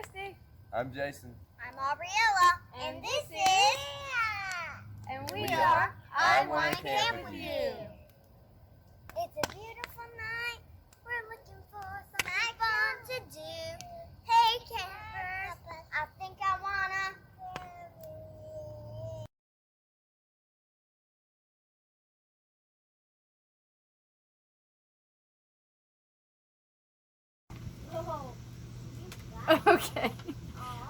Christy. I'm Jason. I'm Aubriella. And this is... And we are I Wanna Camp With You. It's a beautiful night. We're looking for something fun to do. Hey campers, I think I wanna... Okay.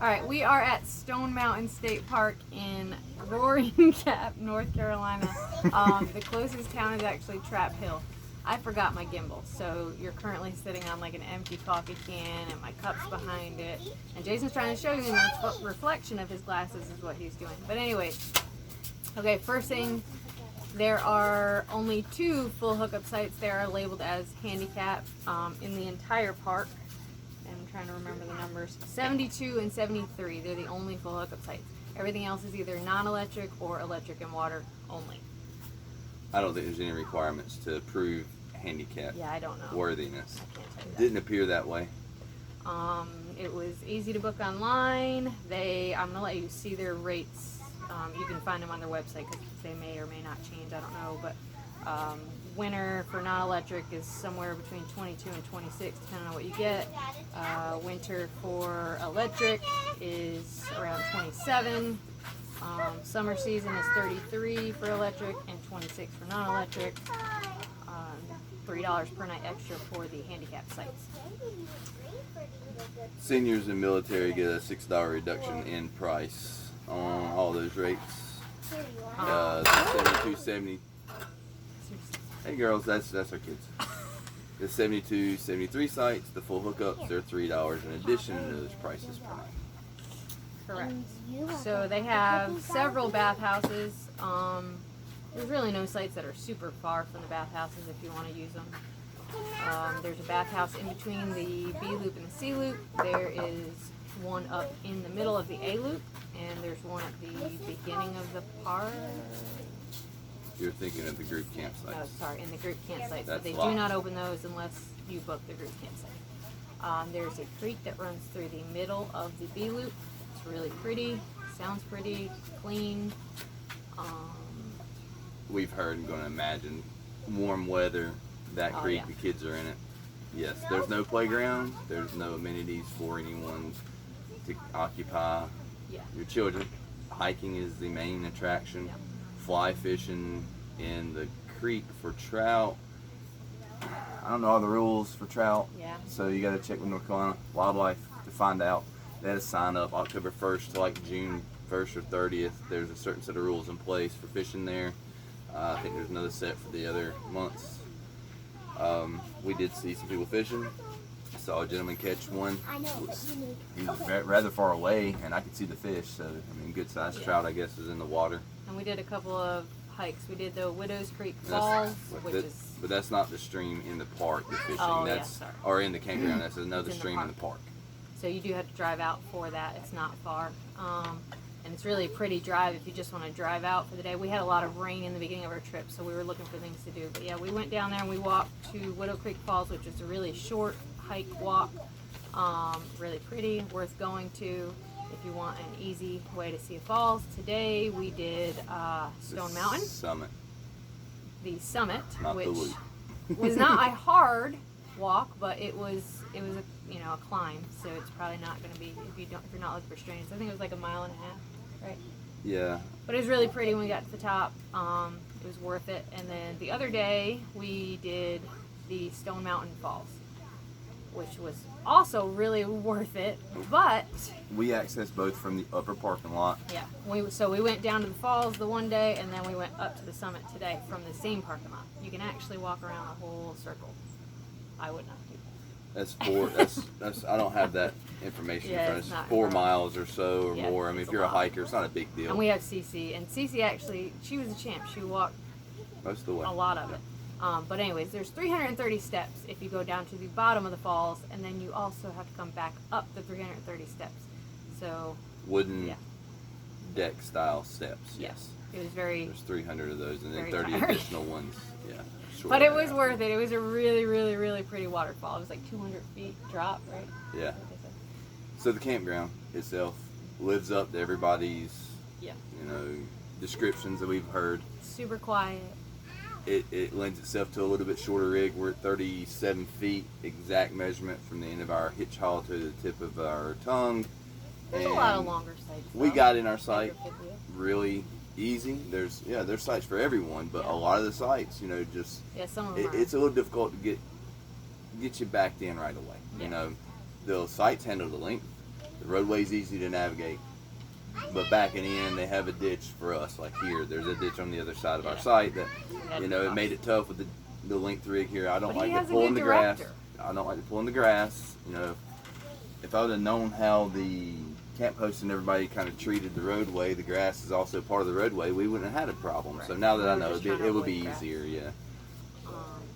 Alright, we are at Mountain State Park in Roaring Gap, North Carolina. The closest town is actually Trap Hill. I forgot my gimbal, so you're currently sitting on like an empty coffee can and my cup's behind it. And Jason's trying to show you the reflection of his glasses is what he's doing. But anyways, okay, first thing, there are only 2 full hookup sites. They are labeled as handicap in the entire park. I'm trying to remember the numbers. 72 and 73, they're the only full hookup sites. Everything else is either non-electric or electric and water only. I don't think there's any requirements to prove handicap worthiness. I can't tell you that. Didn't appear that way. It was easy to book online. I'm gonna let you see their rates. You can find them on their website because they may or may not change. I don't know, but winter for non-electric is somewhere between 22 and 26, depending on what you get. Winter for electric is around 27. Summer season is 33 for electric and 26 for non-electric. $3 per night extra for the handicap sites. Seniors and military get a $6 reduction in price on all those rates. 72, 70. Hey girls, that's our kids. The 72, 73 sites, the full hookups, they're $3 in addition to those prices per night. Correct. So they have several bathhouses. There's really no sites that are super far from the bathhouses if you want to use them. There's a bathhouse in between the B loop and the C loop. There is one up in the middle of the A loop, and there's one at the beginning of the park. You're thinking of the group campsites. Oh, sorry, in the group campsites. That's They do not open those unless you book the group campsite. There's a creek that runs through the middle of the B loop. It's really pretty, sounds pretty, clean. We've heard and going to imagine warm weather, that creek, yeah. the kids are in it. Yes, there's no playground, there's no amenities for anyone to occupy your children. Hiking is the main attraction. Yeah. Fly fishing in the creek for trout. I don't know all the rules for trout, so you got to check with North Carolina Wildlife to find out. They had to sign up October 1st to like June 1st or 30th. There's a certain set of rules in place for fishing there. I think there's another set for the other months. We did see some people fishing. I saw a gentleman catch one. He was rather far away, and I could see the fish. So, I mean, good sized trout, I guess, is in the water. And we did a couple of hikes. We did the Widows Creek Falls, but that's not the stream in the park. The fishing, or in the campground. That's another stream in the park. So you do have to drive out for that. It's not far. And it's really a pretty drive if you just want to drive out for the day. We had a lot of rain in the beginning of our trip, so we were looking for things to do. But yeah, we went down there and we walked to Widow Creek Falls, which is a really short hike walk. Really pretty, worth going to if you want an easy way to see a falls. Today we did Stone Mountain. The summit, which was not a hard walk, but it was a climb, so it's probably not going to be if you're not looking for streams. I think it was like a mile and a half, right? Yeah. But it was really pretty when we got to the top. It was worth it. And then the other day we did the Stone Mountain Falls, which was also really worth it. But we accessed both from the upper parking lot. Yeah. So we went down to the falls the one day, and then we went up to the summit today from the same parking lot. You can actually walk around a whole circle. I would not do that. That's I don't have that information in front of us. 4 miles or so or more. I mean, if you're a hiker, it's not a big deal. And we have Cece, and Cece actually, she was a champ. She walked most of the way. A lot of it. But anyways, there's 330 steps if you go down to the bottom of the falls, and then you also have to come back up the 330 steps. So wooden deck style steps. Yes. It was very. There's 300 of those, and then 30 additional ones. Yeah. But it was worth it. It was a really, really, really pretty waterfall. It was like 200 feet drop, right? Yeah. So the campground itself lives up to everybody's, Yeah. you know, descriptions that we've heard. Super quiet. It lends itself to a little bit shorter rig. We're at 37 feet, exact measurement from the end of our hitch haul to the tip of our tongue. There's a lot of longer sites. We got in our site Bigger 50. really easy. There's sites for everyone, but a lot of the sites, you know, just Some of them are. it's a little difficult to get you backed in right away. You know, the sites handle the length. The roadway's easy to navigate. But backing in, they have a ditch for us. Like here, there's a ditch on the other side of our site that, you know, it made it tough with the length rig here. I don't like to pull in the grass. I don't like to pull in the grass. You know, if I would have known how the camp host and everybody kind of treated the roadway, the grass is also part of the roadway, we wouldn't have had a problem. So now that I know, it would be easier, yeah.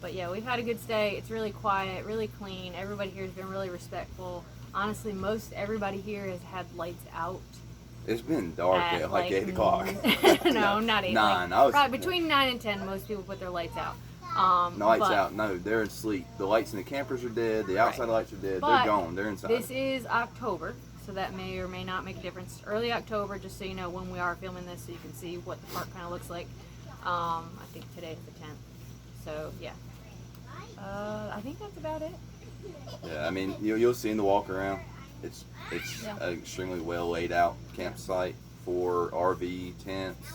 But yeah, we've had a good stay. It's really quiet, really clean. Everybody here has been really respectful. Honestly, most everybody here has had lights out. It's been dark at like 8 o'clock. No, not 8. 9. Probably between 9 and 10, most people put their lights out. Lights out. No, they're asleep. The lights in the campers are dead. The outside lights are dead. They're gone. They're inside. This is October, so that may or may not make a difference. Early October, just so you know when we are filming this, so you can see what the park kind of looks like. I think today is the 10th. So yeah, I think that's about it. Yeah, I mean you'll see in the walk around. It's an extremely well laid out campsite for RV tents.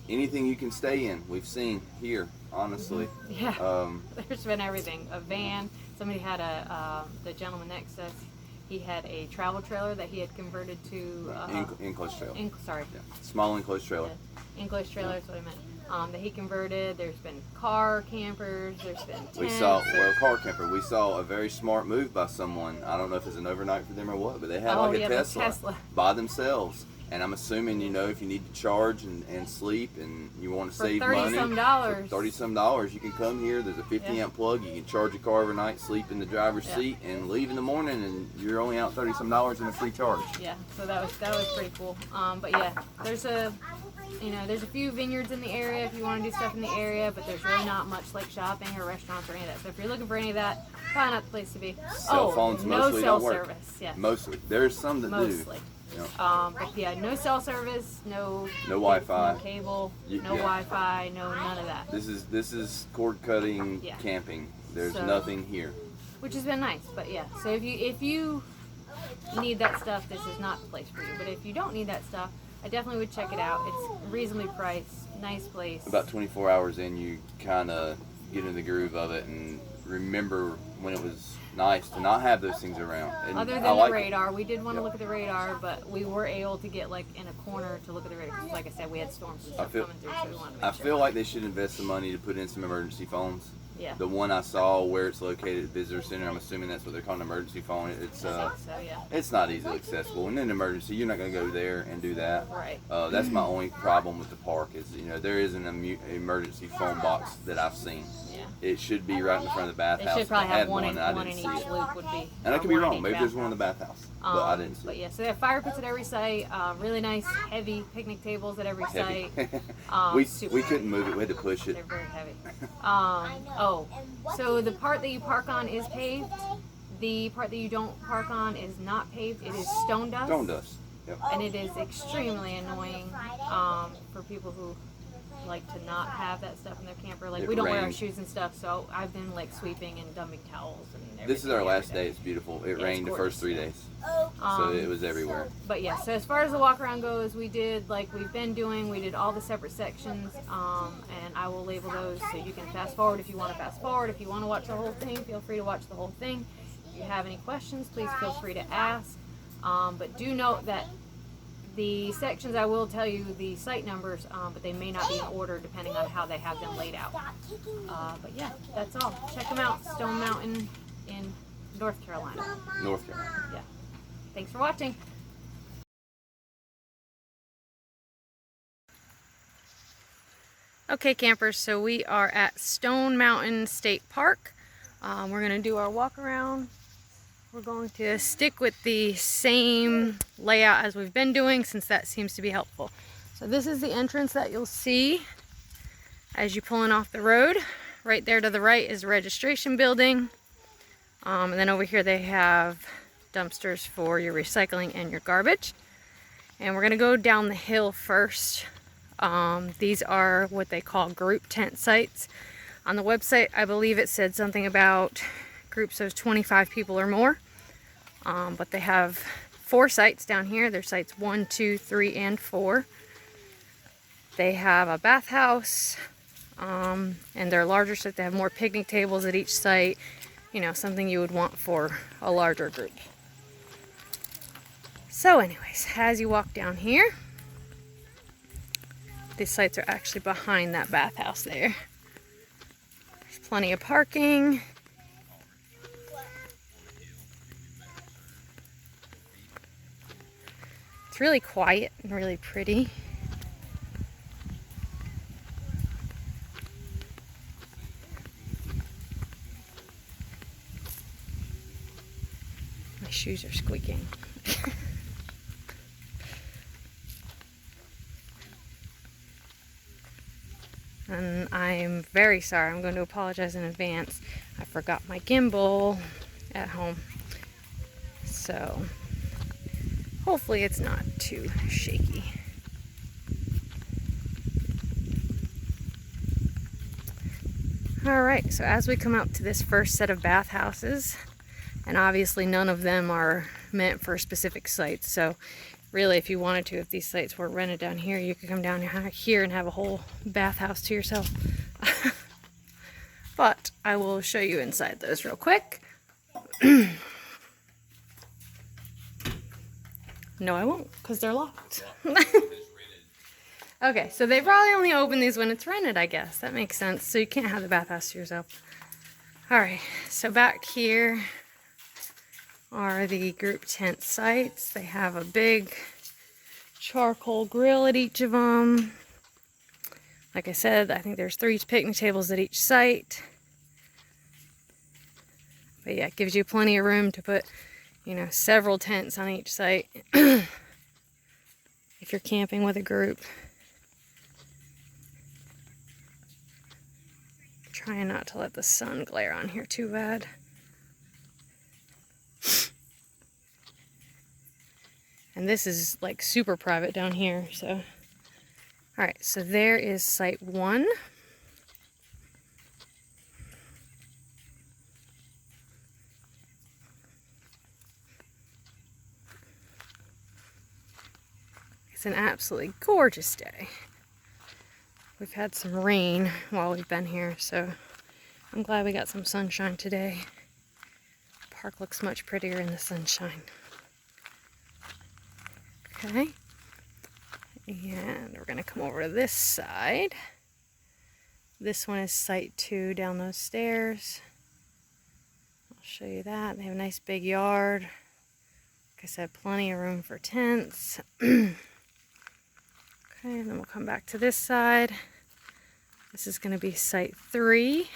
Anything you can stay in, we've seen here. Honestly, There's been everything. A van. Somebody had the gentleman next to us. He had a travel trailer that he had converted to enclosed trailer. Small enclosed trailer. Enclosed trailer is what I meant. That he converted. There's been car campers. There's been tents. We saw car camper. We saw a very smart move by someone. I don't know if it's an overnight for them or what, but they had a Tesla by themselves. And I'm assuming, you know, if you need to charge and sleep and you want to save money, for $30 you can come here. There's a 50 amp plug. You can charge your car overnight, sleep in the driver's seat, and leave in the morning, and you're only out $30 in a free charge. Yeah, so that was pretty cool. But yeah, there's a few vineyards in the area if you want to do stuff in the area, but there's really not much like shopping or restaurants or any of that. So if you're looking for any of that, probably not the place to be. Cell phones mostly no cell don't work. service. Yeah. Mostly. There's some that do. But yeah, no cell service, no Wi-Fi, no cable, no Wi-Fi, no none of that. This is cord cutting camping. There's nothing here, which has been nice. But yeah, so if you need that stuff, this is not the place for you. But if you don't need that stuff, I definitely would check it out. It's reasonably priced, nice place. About 24 hours in, you kind of get in the groove of it and remember when it was nice to not have those things around. And other than the radar, we did want to look at the radar, but we were able to get like in a corner to look at the radar. Because like I said, we had storms and stuff coming through, so we wanted to make sure. feel like they should invest some money to put in some emergency phones. Yeah. The one I saw where it's located at Visitor Center, I'm assuming that's what they're calling an emergency phone. It's not easily accessible. In an emergency, you're not going to go there and do that. Right. That's my only problem with the park is, you know, there isn't an emergency phone box that I've seen. Yeah. It should be right in front of the bathhouse. They should probably have one in each loop would be. And I could be wrong. Maybe there's one in the bathhouse, but I didn't see. But yeah, so they have fire pits at every site. Really nice, heavy picnic tables at every site. We couldn't move it. We had to push it. They're very heavy. So the part that you park on is paved. The part that you don't park on is not paved. It is stone dust. Stone dust. Yep. And it is extremely annoying for people who like to not have that stuff in their camper. Like we don't wear our shoes and stuff, so I've been like sweeping and dumping towels and everything. This is our last day. It's beautiful. It rained the first 3 days, so it was everywhere. But yeah, so as far as the walk around goes, we did like we've been doing. We did all the separate sections, and I will label those so you can fast forward if you want to fast forward. If you want to watch the whole thing, feel free to watch the whole thing. If you have any questions, please feel free to ask. But do note that the sections, I will tell you the site numbers, but they may not be in order depending on how they have them laid out. But yeah, that's all. Check them out. Stone Mountain in North Carolina. North Carolina. Yeah. Thanks for watching. Okay, campers, so we are at Stone Mountain State Park. We're going to do our walk around. We're going to stick with the same layout as we've been doing since that seems to be helpful. So this is the entrance that you'll see as you're pulling off the road. Right there to the right is the registration building. And then over here they have dumpsters for your recycling and your garbage. And we're gonna go down the hill first. These are what they call group tent sites. On the website, I believe it said something about groups of 25 people or more. But they have 4 sites down here. There's sites 1, 2, 3, and 4. They have a bathhouse, and they're larger, so they have more picnic tables at each site. You know, something you would want for a larger group. So anyways, as you walk down here, these sites are actually behind that bathhouse there. There's plenty of parking. It's really quiet and really pretty. My shoes are squeaking. And I'm very sorry. I'm going to apologize in advance. I forgot my gimbal at home. So hopefully it's not too shaky. Alright, so as we come out to this first set of bathhouses, and obviously none of them are meant for specific sites, so really if you wanted to, if these sites were rented down here, you could come down here and have a whole bathhouse to yourself. But I will show you inside those real quick. No, I won't, because they're locked. Okay, so they probably only open these when it's rented, I guess. That makes sense. So you can't have the bathhouse to yourself. Alright, so back here are the group tent sites. They have a big charcoal grill at each of them. Like I said, I think there's 3 picnic tables at each site. But yeah, it gives you plenty of room to put, you know, several tents on each site if you're camping with a group. Trying not to let the sun glare on here too bad. And this is like super private down here, so. Alright, so there is site 1. It's an absolutely gorgeous day. We've had some rain while we've been here, so I'm glad we got some sunshine today. The park looks much prettier in the sunshine. Okay, and we're going to come over to this side. This one is site 2 down those stairs. I'll show you that. They have a nice big yard. Like I said, plenty of room for tents. Okay, and then we'll come back to this side. This is going to be site 3.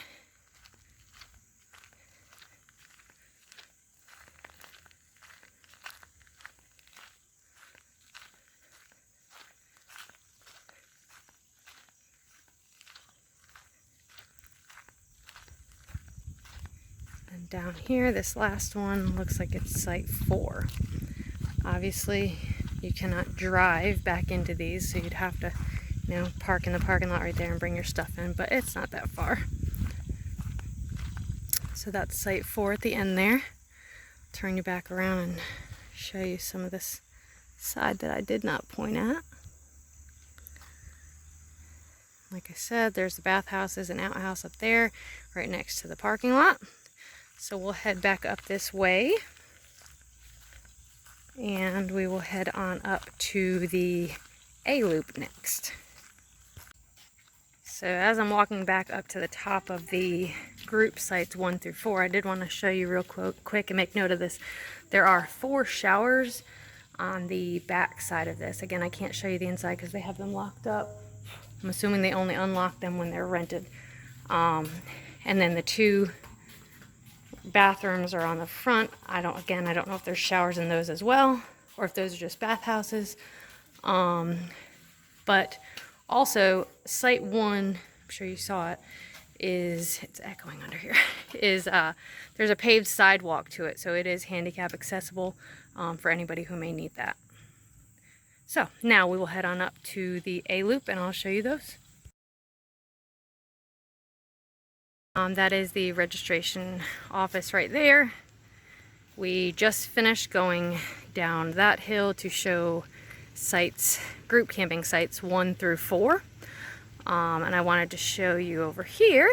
And down here, this last one looks like it's site 4. Obviously, you cannot drive back into these, so you'd have to, you know, park in the parking lot right there and bring your stuff in, but it's not that far. So that's site 4 at the end there. Turn you back around and show you some of this side that I did not point at. Like I said, there's the bathhouses and outhouse up there, right next to the parking lot. So we'll head back up this way. And we will head on up to the A-loop next. So as I'm walking back up to the top of the group sites 1 through 4, I did want to show you real quick and make note of this. There are 4 showers on the back side of this. Again, I can't show you the inside because they have them locked up. I'm assuming they only unlock them when they're rented. And then the 2 bathrooms are on the front. I don't know if there's showers in those as well, or if those are just bathhouses. But also, site 1, I'm sure you saw it, is, it's echoing under here, is there's a paved sidewalk to it, so it is handicap accessible for anybody who may need that. So now we will head on up to the A loop and I'll show you those. That is the registration office right there. We just finished going down that hill to show sites, group camping sites 1 through 4. And I wanted to show you over here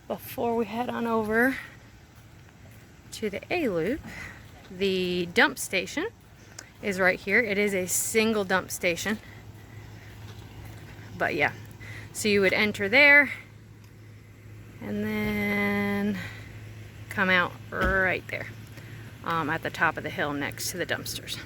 before we head on over to the A loop. The dump station is right here. It is a single dump station. But yeah, so you would enter there and then come out right there at the top of the hill next to the dumpsters.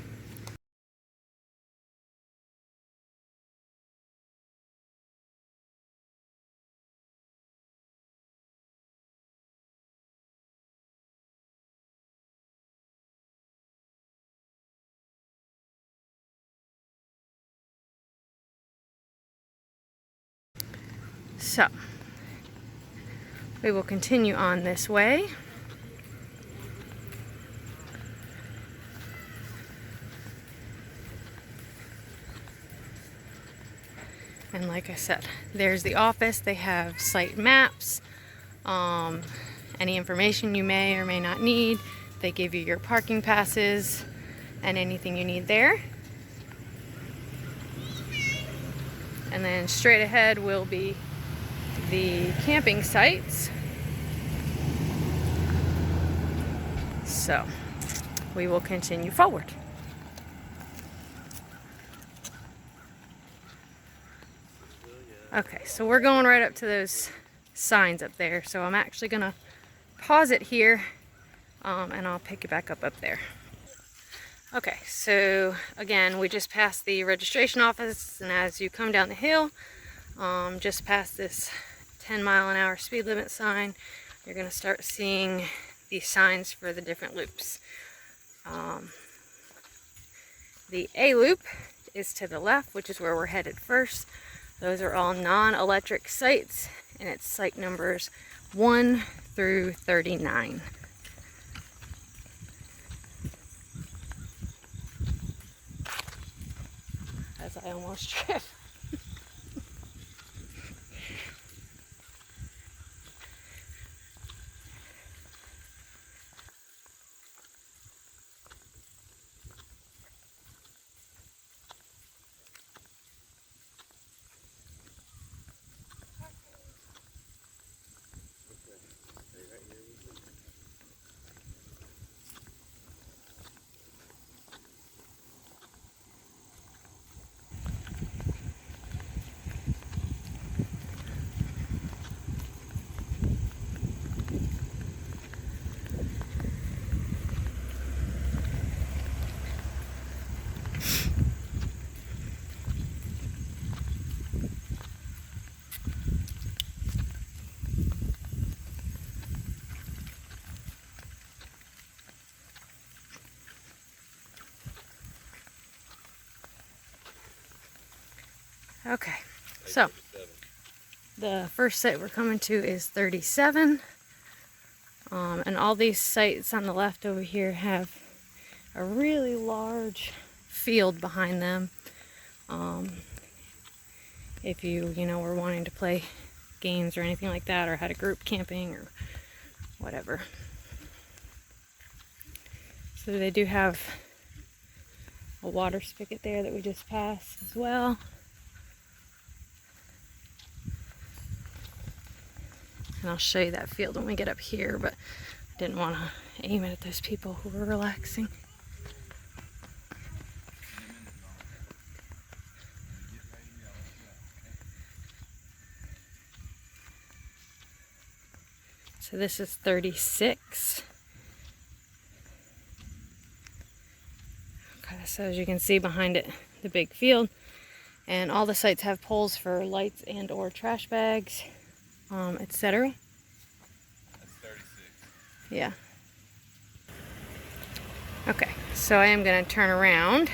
So we will continue on this way. And like I said, there's the office. They have site maps, any information you may or may not need. They give you your parking passes and anything you need there. And then straight ahead will be the camping sites. So we will continue forward. Okay, so we're going right up to those signs up there. So I'm actually gonna pause it here and I'll pick it back up there. Okay, so again, we just passed the registration office, and as you come down the hill, just past this 10-mile-an-hour speed limit sign, you're going to start seeing the signs for the different loops. The A loop is to the left, which is where we're headed first. Those are all non-electric sites, and it's site numbers 1 through 39. As I almost tripped. Okay, so the first site we're coming to is 37, and all these sites on the left over here have a really large field behind them. If you were wanting to play games or anything like that, or had a group camping or whatever. So they do have a water spigot there that we just passed as well. And I'll show you that field when we get up here, but I didn't want to aim it at those people who were relaxing. So this is 36. Okay, so as you can see behind it, the big field. And all the sites have poles for lights and or trash bags. Etc. That's 36. Yeah. Okay, so I am going to turn around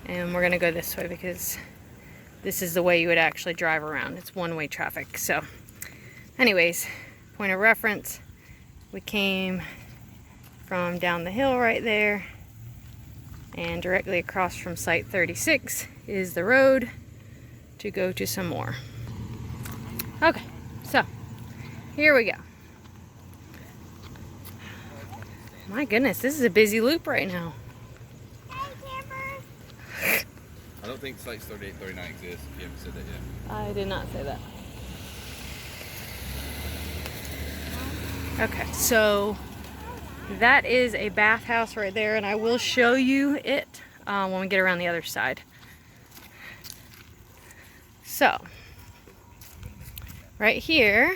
and we're going to go this way because this is the way you would actually drive around. It's one-way traffic. So Anyways, point of reference, we came from down the hill right there, and directly across from site 36 is the road to go to some more. Okay, so here we go. My goodness, this is a busy loop right now. Hey, campers. I don't think sites 38, 39 exist. You haven't said that yet. I did not say that. Okay, so that is a bathhouse right there, and I will show you it when we get around the other side. So, right here,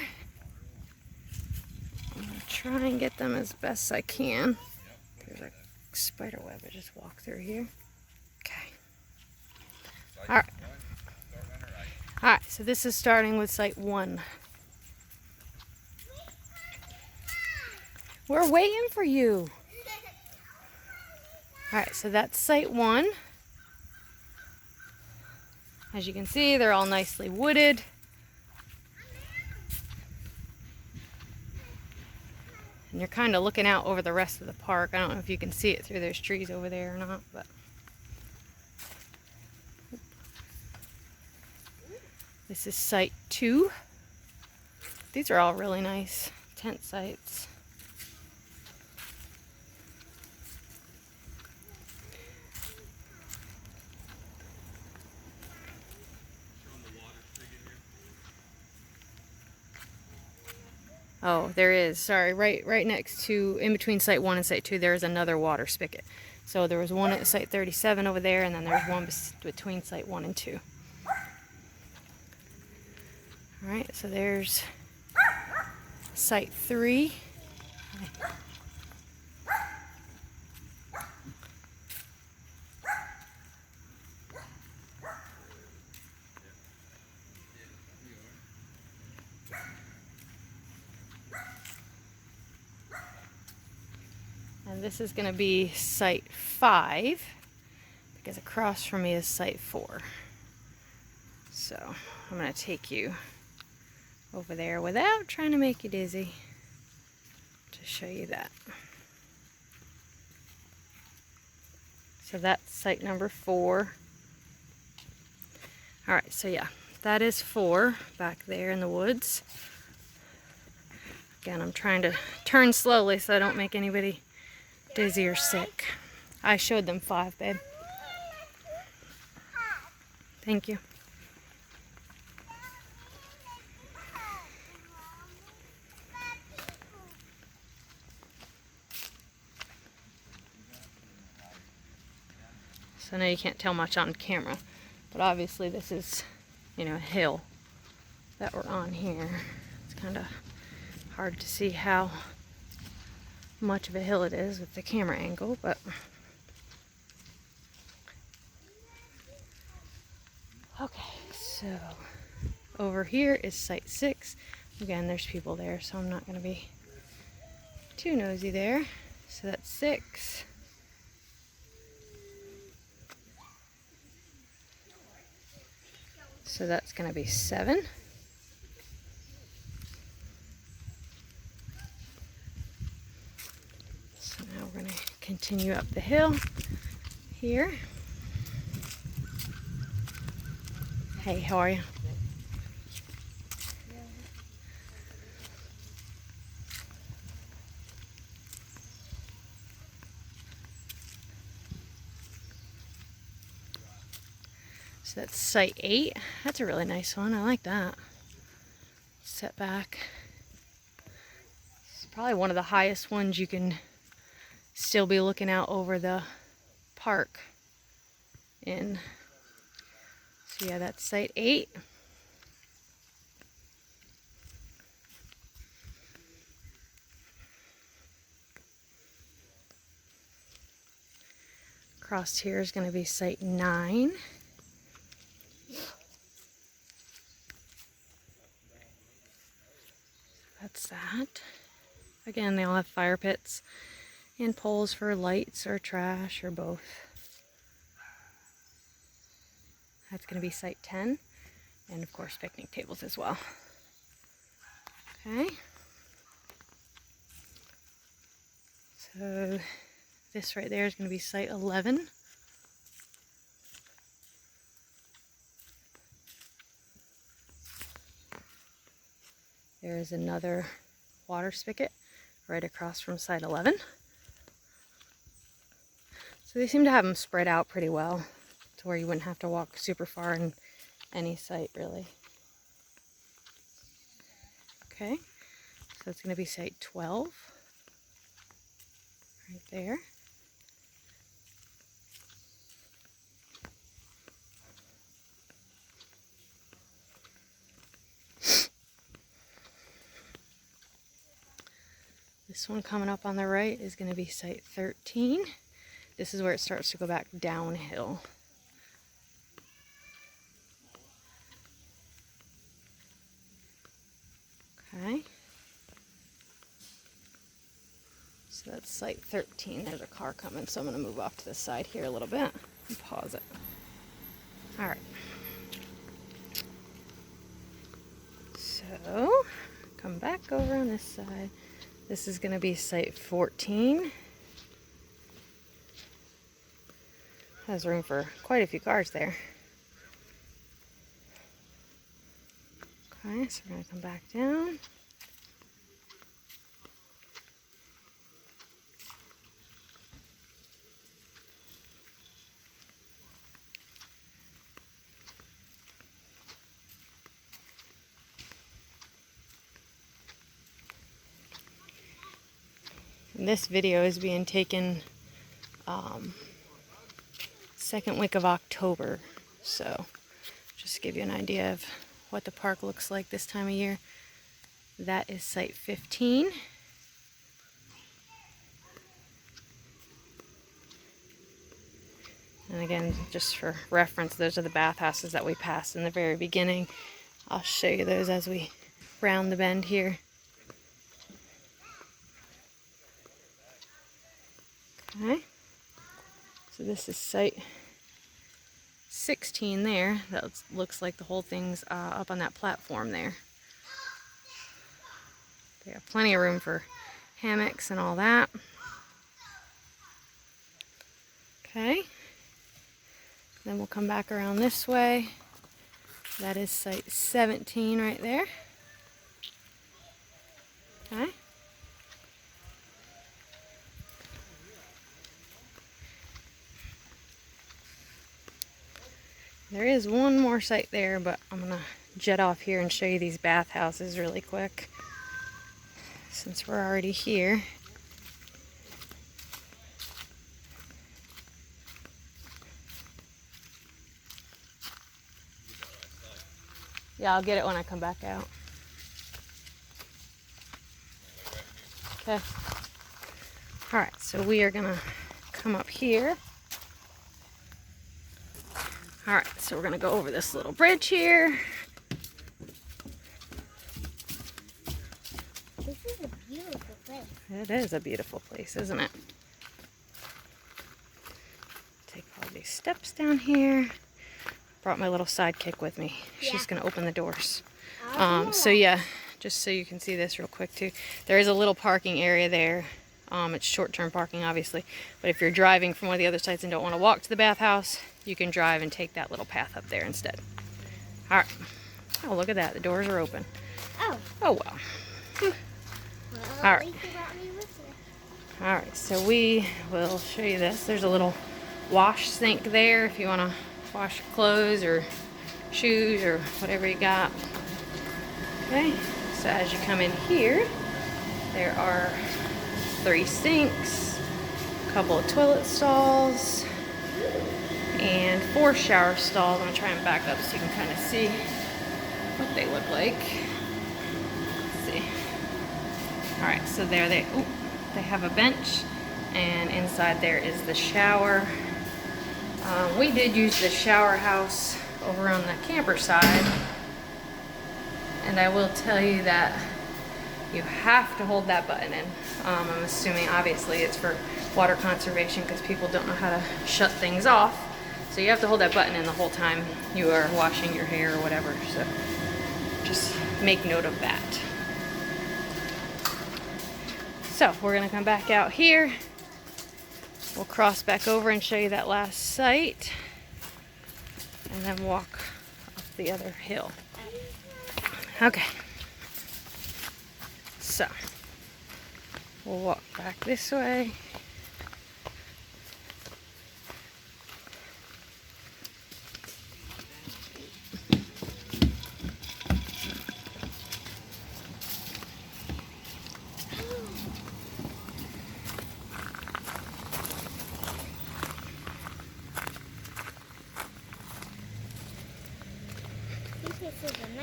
I'm going to try and get them as best I can. There's a spider web. I just walked through here. Okay. Alright. Alright, so this is starting with site 1. We're waiting for you. Alright, so that's site 1. As you can see, they're all nicely wooded. And you're kind of looking out over the rest of the park. I don't know if you can see it through those trees over there or not, but this is site 2. These are all really nice tent sites. Oh, there is. Sorry, right next to, in between site 1 and site 2, there is another water spigot. So there was one at site 37 over there, and then there's one between site 1 and 2. All right, so there's site 3. And this is going to be site 5, because across from me is site 4. So I'm going to take you over there without trying to make you dizzy to show you that. So that's site number 4. Alright, so yeah, that is 4 back there in the woods. Again, I'm trying to turn slowly so I don't make anybody dizzy or sick. I showed them 5, babe. Thank you. So I know you can't tell much on camera, but obviously this is, you know, a hill that we're on here. It's kind of hard to see how much of a hill it is with the camera angle, but okay, so over here is site 6. Again, there's people there, so I'm not going to be too nosy there. So that's 6. So that's going to be 7. So now we're going to continue up the hill here. Hey, how are you? So that's site 8. That's a really nice one. I like that. Set back. It's probably one of the highest ones you can still be looking out over the park in. So yeah, that's site 8. Across here is going to be site 9. That's that. Again, they all have fire pits and poles for lights or trash or both. That's going to be site 10. And of course, picnic tables as well. Okay. So this right there is going to be site 11. There is another water spigot right across from site 11. So they seem to have them spread out pretty well to where you wouldn't have to walk super far in any site really. Okay, so it's going to be site 12 right there. This one coming up on the right is going to be site 13. This is where it starts to go back downhill. Okay. So that's site 13. There's a car coming, so I'm going to move off to the side here a little bit and pause it. All right. So, come back over on this side. This is going to be site 14. Has room for quite a few cars there. Okay, so we're going to come back down. And this video is being taken second week of October, so just to give you an idea of what the park looks like this time of year. That is site 15. And again, just for reference, those are the bathhouses that we passed in the very beginning. I'll show you those as we round the bend here. Okay, so this is site 16 there. That looks like the whole thing's up on that platform there. They have plenty of room for hammocks and all that. Okay, then we'll come back around this way. That is site 17 right there. Okay. There is one more site there, but I'm going to jet off here and show you these bathhouses really quick, since we're already here. Yeah, I'll get it when I come back out. Okay. Alright, so we are going to come up here. Alright, so we're going to go over this little bridge here. This is a beautiful place. It is a beautiful place, isn't it? Take all these steps down here. Brought my little sidekick with me. Yeah. She's going to open the doors. So yeah, just so you can see this real quick too. There is a little parking area there. It's short-term parking, obviously. But if you're driving from one of the other sites and don't want to walk to the bathhouse, you can drive and take that little path up there instead. All right. Oh, look at that. The doors are open. Oh. Oh, well. Well, All at right. least you brought me with you. All right, so we will show you this. There's a little wash sink there if you want to wash your clothes or shoes or whatever you got. Okay, so as you come in here, there are 3 sinks, a couple of toilet stalls, and 4 shower stalls. I'm going to try and back up so you can kind of see what they look like. Let's see. Alright, so there they have a bench, and inside there is the shower. We did use the shower house over on the camper side, and I will tell you that you have to hold that button in. I'm assuming obviously it's for water conservation because people don't know how to shut things off. So you have to hold that button in the whole time you are washing your hair or whatever. So just make note of that. So we're gonna come back out here. We'll cross back over and show you that last site, and then walk up the other hill. Okay. So we'll walk back this way.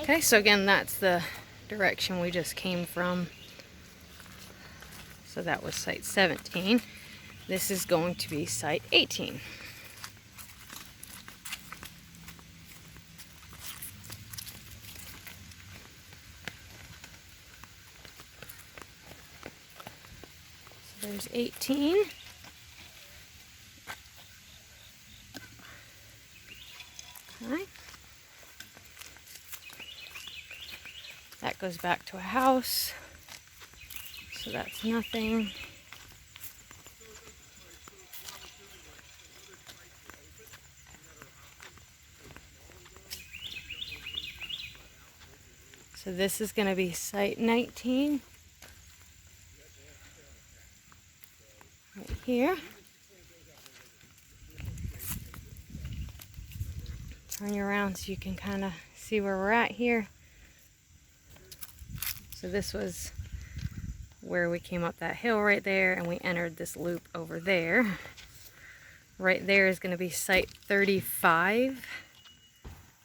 Okay, so again, that's the direction we just came from. So that was site 17. This is going to be site 18. So there's 18. Okay. That goes back to a house, so that's nothing. So this is going to be site 19, right here. Turn you around so you can kind of see where we're at here. So this was where we came up that hill right there, and we entered this loop over there. Right there is going to be site 35.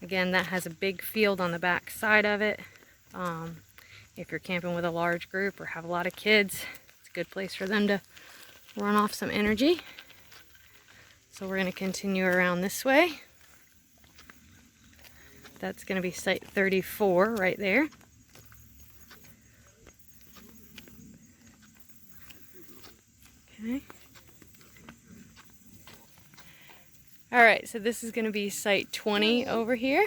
Again, that has a big field on the back side of it. If you're camping with a large group or have a lot of kids, it's a good place for them to run off some energy. So we're going to continue around this way. That's going to be site 34 right there. Okay. All right, so this is going to be site 20 over here.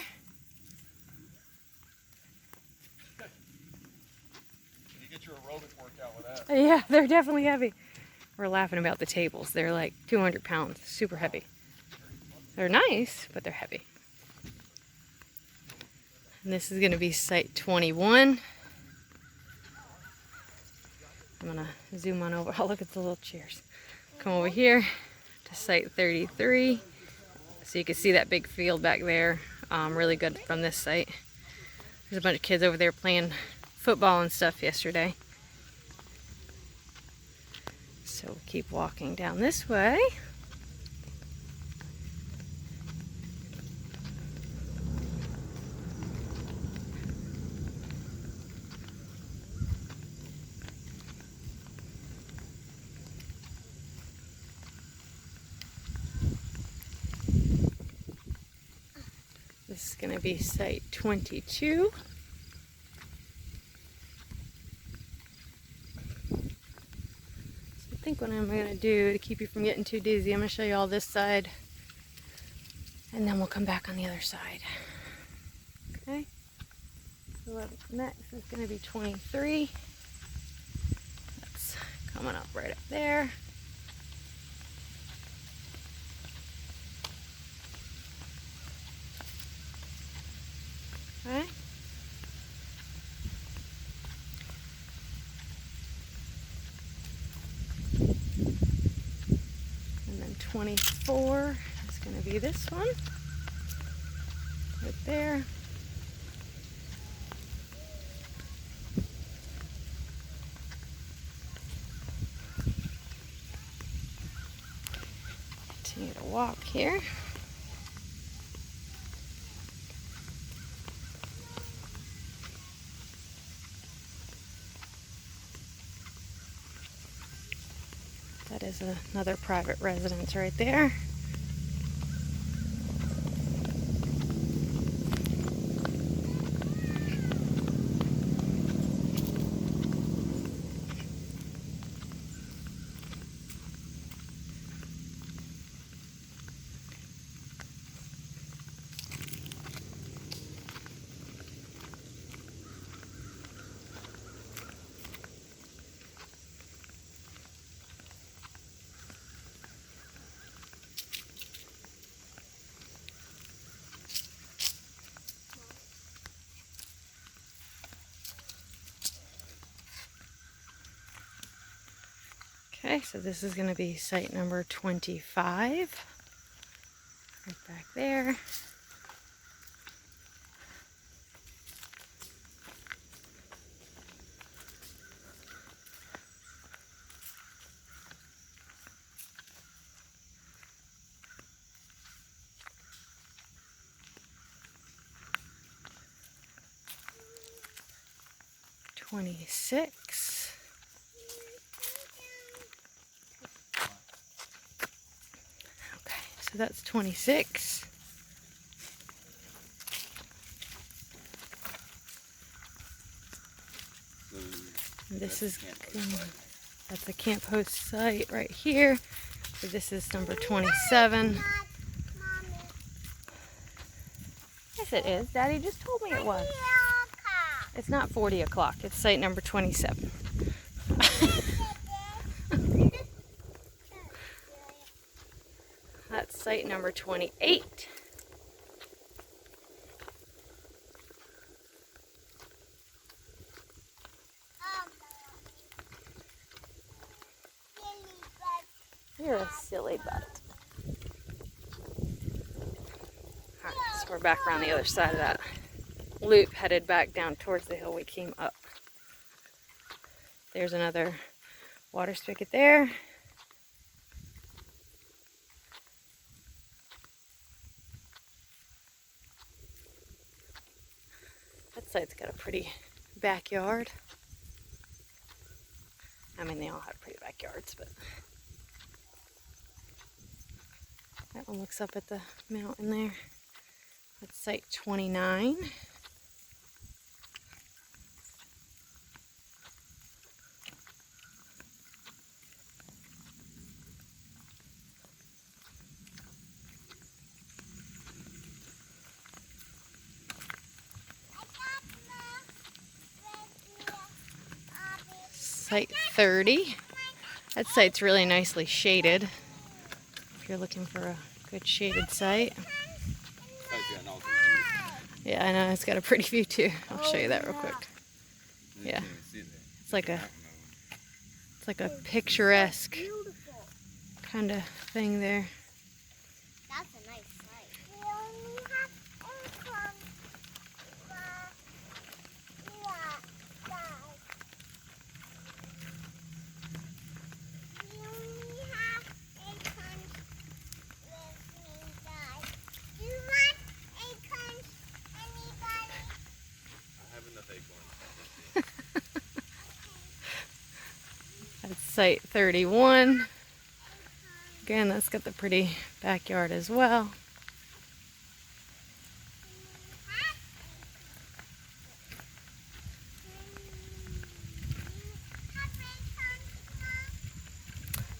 You get your aerobic workout with that. Yeah, they're definitely heavy. We're laughing about the tables. They're like 200 pounds, super heavy. They're nice, but they're heavy. And this is going to be site 21. I'm going to zoom on over. Oh, look at the little chairs. Come over here to site 33. So you can see that big field back there. Really good from this site. There's a bunch of kids over there playing football and stuff yesterday. So we'll keep walking down this way. This is going to be site 22. So I think what I'm going to do to keep you from getting too dizzy, I'm going to show you all this side, and then we'll come back on the other side. Okay? So up next is going to be 23. That's coming up right up there. Okay. And then 24 is going to be this one. Right there. Continue to walk here. That is another private residence right there. Okay, so this is going to be site number 25. Right back there. $26. Okay, so that's 26. This is that's a camp host site right here. So this is number 27. Yes, it is. Daddy just told me it was. It's not 40 o'clock. It's site number 27. That's site number 28. You're a silly butt. Alright, so we're back around the other side of that loop, headed back down towards the hill we came up. There's another water spigot there. That site's got a pretty backyard. I mean, they all have pretty backyards, but that one looks up at the mountain there. That's site 29. Site 30. That site's really nicely shaded. If you're looking for a good shaded site. Yeah, I know, it's got a pretty view too. I'll show you that real quick. Yeah. It's like a picturesque kind of thing there. That's a nice site. That's site 31. Again, that's got the pretty backyard as well.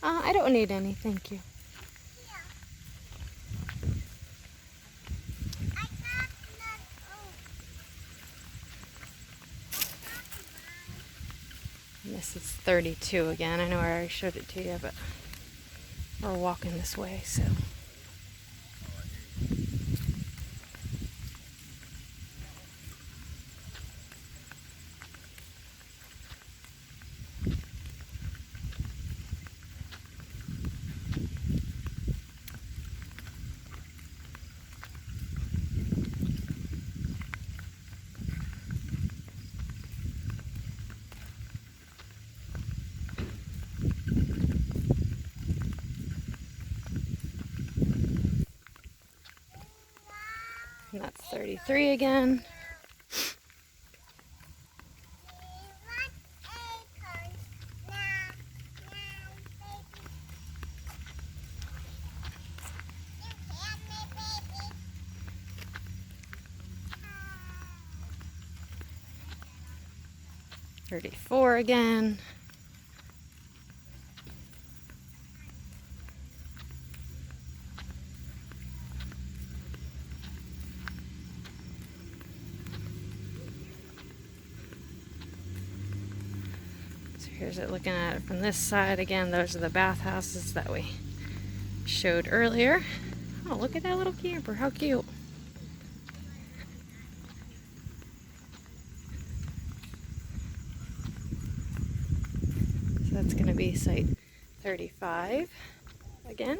I don't need any, thank you. And this is 32 again. I know I already showed it to you, but we're walking this way, so. And that's 33 again. $34 again. So here's it looking at it from this side again. Those are the bathhouses that we showed earlier. Oh, look at that little camper. How cute. So that's going to be site 35 again.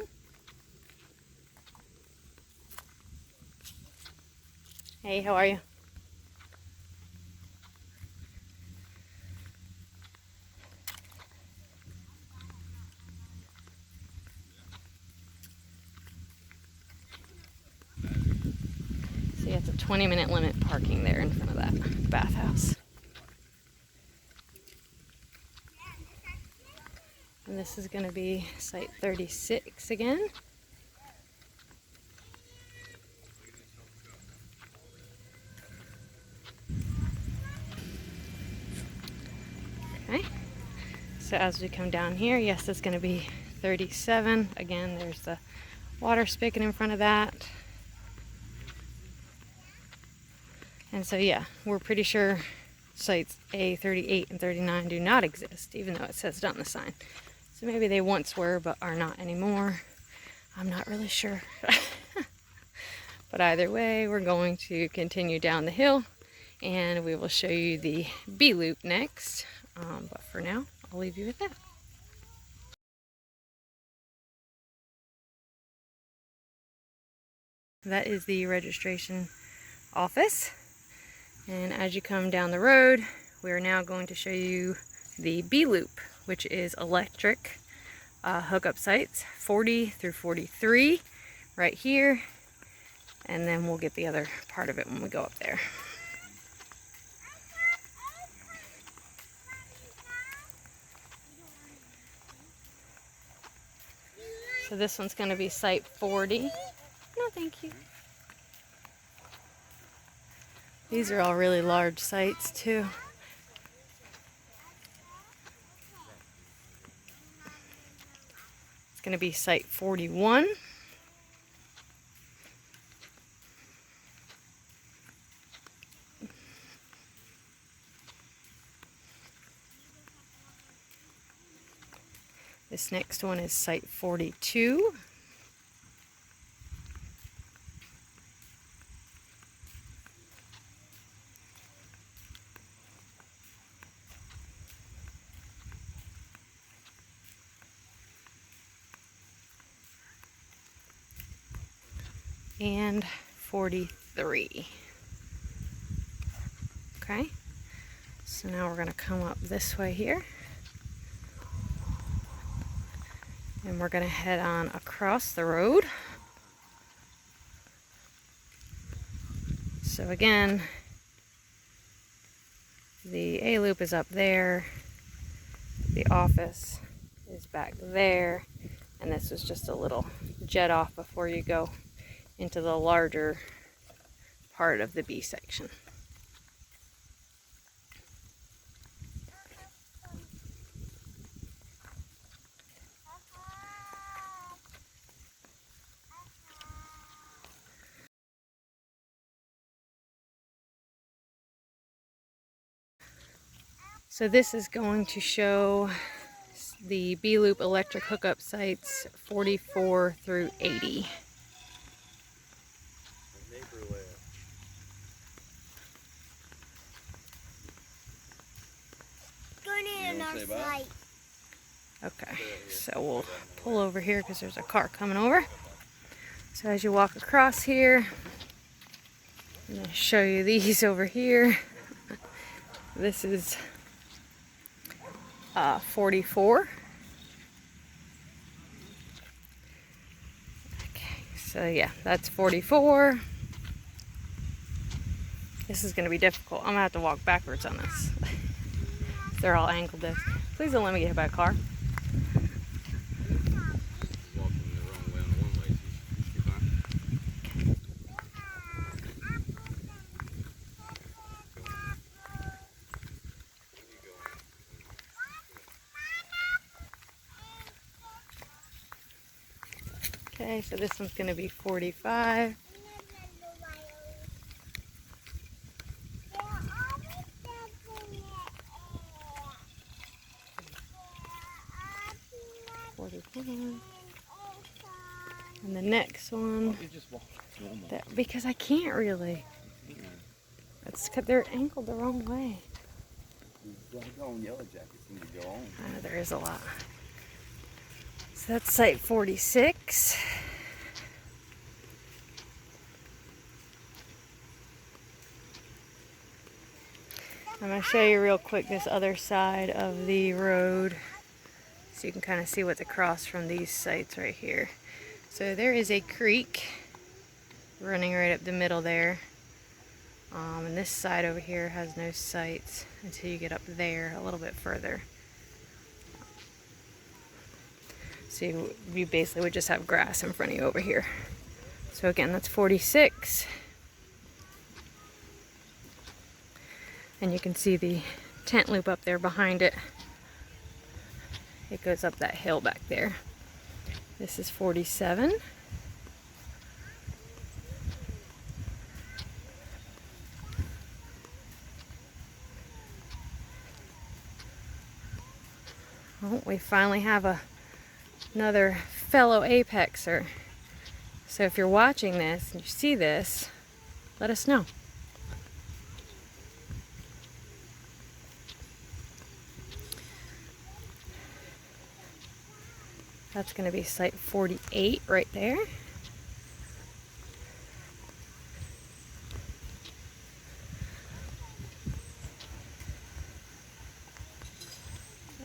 Hey, how are you? See, it's a 20-minute limit parking there in front of that bathhouse. And this is going to be site 36 again. Okay, so as we come down here, yes, it's going to be 37. Again, there's the water spigot in front of that. And so, yeah, we're pretty sure sites A, 38, and 39 do not exist, even though it says it on the sign. So maybe they once were, but are not anymore. I'm not really sure. But either way, we're going to continue down the hill, and we will show you the B loop next. But for now, I'll leave you with that. That is the registration office. And as you come down the road, we are now going to show you the B loop, which is electric hookup sites 40 through 43 right here. And then we'll get the other part of it when we go up there. So this one's going to be site 40. No, thank you. These are all really large sites too. It's going to be site 41. This next one is site 42. And 43. Okay, so now we're going to come up this way here, and we're going to head on across the road. So again, the A loop is up there, the office is back there, and this is just a little jet off before you go into the larger part of the B section. So this is going to show the B loop electric hookup sites 44 through 80. Okay, so we'll pull over here because there's a car coming over. So as you walk across here, I'm going to show you these over here. This is 44. Okay, so yeah, that's 44. This is going to be difficult. I'm going to have to walk backwards on this. They're all angled this. Please don't let me get hit by a car. Okay, so this one's going to be 45. And the next one, because I can't really. It's because they're angled the wrong way. Yellow jackets need to go on. There is a lot. So that's site 46. I'm going to show you real quick this other side of the road so you can kind of see what's across from these sites right here. So there is a creek running right up the middle there. And this side over here has no sites until you get up there a little bit further. So you basically would just have grass in front of you over here. So again, that's 46. And you can see the tent loop up there behind it. It goes up that hill back there. This is 47. Oh, we finally have another fellow apexer. So if you're watching this and you see this, let us know. That's going to be site 48 right there.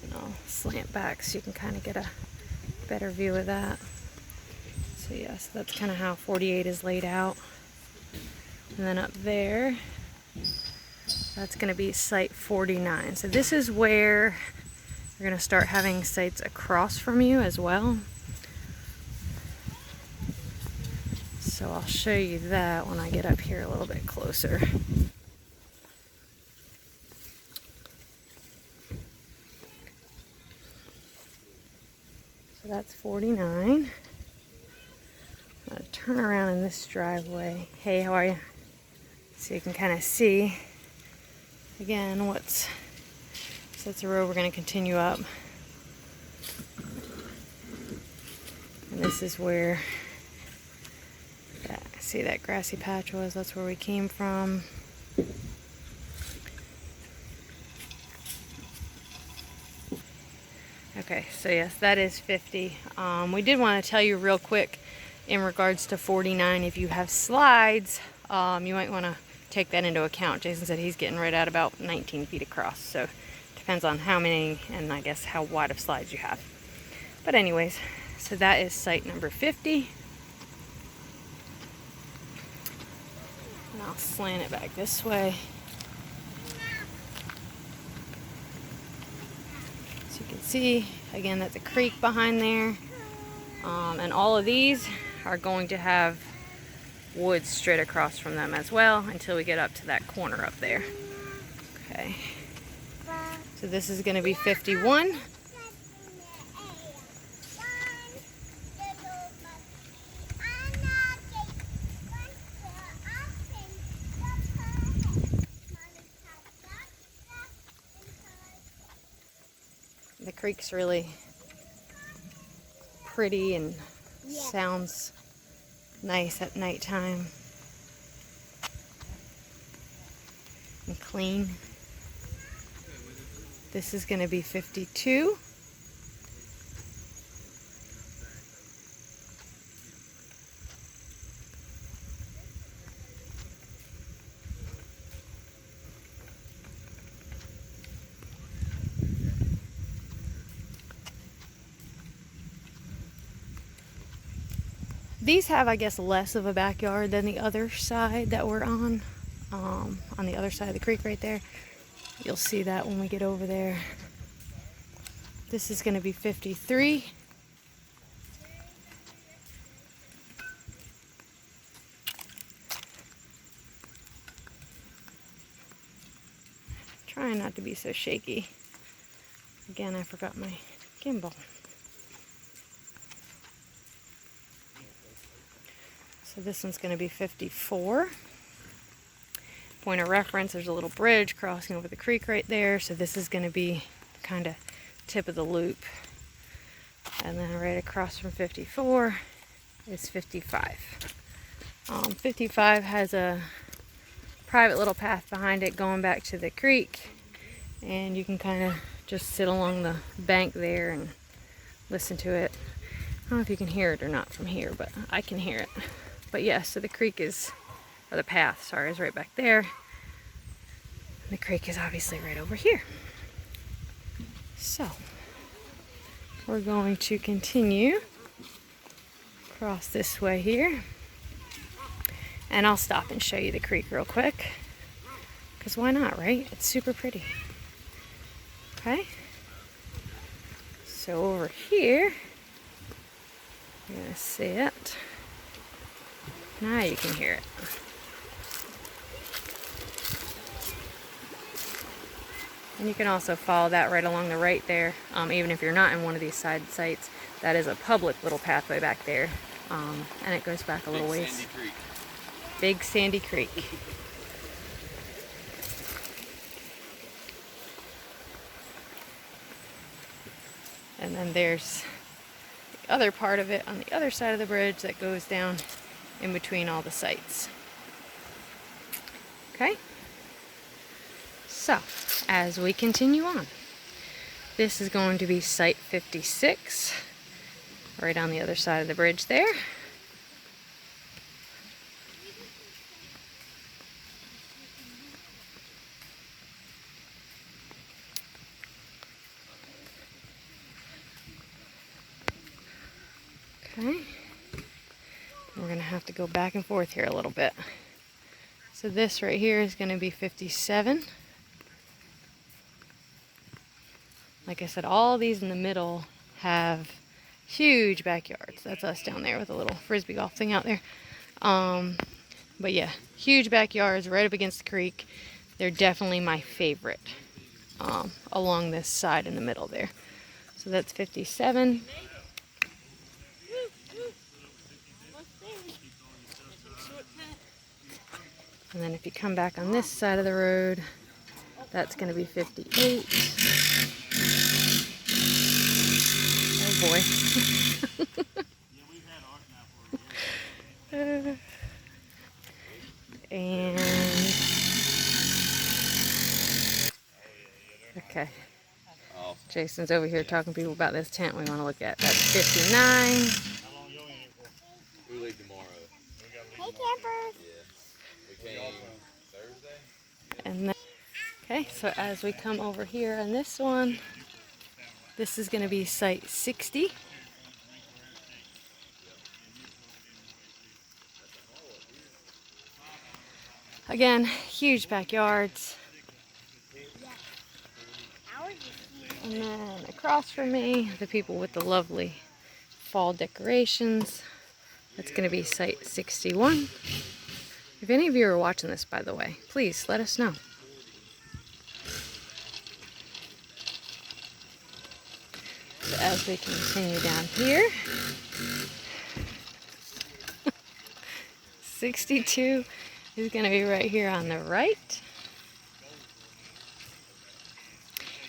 And I'll slant back so you can kind of get a better view of that. So yes, that's kind of how 48 is laid out. And then up there, that's going to be site 49. So this is where you're going to start having sites across from you as well. So I'll show you that when I get up here a little bit closer. So that's 49. I'm going to turn around in this driveway. Hey, how are you? So you can kind of see again what's. So that's the road we're going to continue up. And this is where, see that grassy patch was, that's where we came from. Okay, so yes, that is 50. We did want to tell you real quick in regards to 49, if you have slides, you might want to take that into account. Jason said he's getting right at about 19 feet across, so depends on how many and I guess how wide of slides you have. But anyways, so that is site number 50. And I'll slant it back this way. So you can see, again, that's a creek behind there. And all of these are going to have woods straight across from them as well until we get up to that corner up there. Okay. So this is going to be 51. The creek's really pretty and sounds nice at nighttime and clean. This is going to be 52. These have, I guess, less of a backyard than the other side that we're on the other side of the creek right there. You'll see that when we get over there. This is going to be 53. Trying not to be so shaky. Again, I forgot my gimbal. So this one's going to be 54. Point of reference, there's a little bridge crossing over the creek right there. So this is going to be kind of tip of the loop. And then right across from 54 is 55. 55 has a private little path behind it going back to the creek. And you can kind of just sit along the bank there and listen to it. don't know if you can hear it or not from here, but I can hear it. But yeah, so the creek is, or the path, sorry, is right back there. The creek is obviously right over here. So, we're going to continue across this way here. And I'll stop and show you the creek real quick. Because why not, right? It's super pretty. Okay? So over here, you're going to see it. Now you can hear it. And you can also follow that right along the right there, even if you're not in one of these side sites. That is a public little pathway back there, and it goes back a little ways. Sandy Creek. Big Sandy Creek. And then there's the other part of it on the other side of the bridge that goes down in between all the sites. Okay? So, as we continue on, this is going to be Site 56, right on the other side of the bridge there. Okay, we're going to have to go back and forth here a little bit. So this right here is going to be 57. Like I said, all these in the middle have huge backyards. That's us down there with a little frisbee golf thing out there. But yeah, huge backyards right up against the creek. They're definitely my favorite along this side in the middle there. So that's 57. And then if you come back on this side of the road, that's going to be 58. Oh boy. And okay. Jason's over here talking to people about this tent we want to look at. That's 59. We leave tomorrow. Hey, campers. We came Thursday. And then, okay, so as we come over here on this one, this is going to be Site 60. Again, huge backyards. And then across from me, the people with the lovely fall decorations. That's going to be Site 61. If any of you are watching this, by the way, please let us know. So as we continue down here, 62 is going to be right here on the right.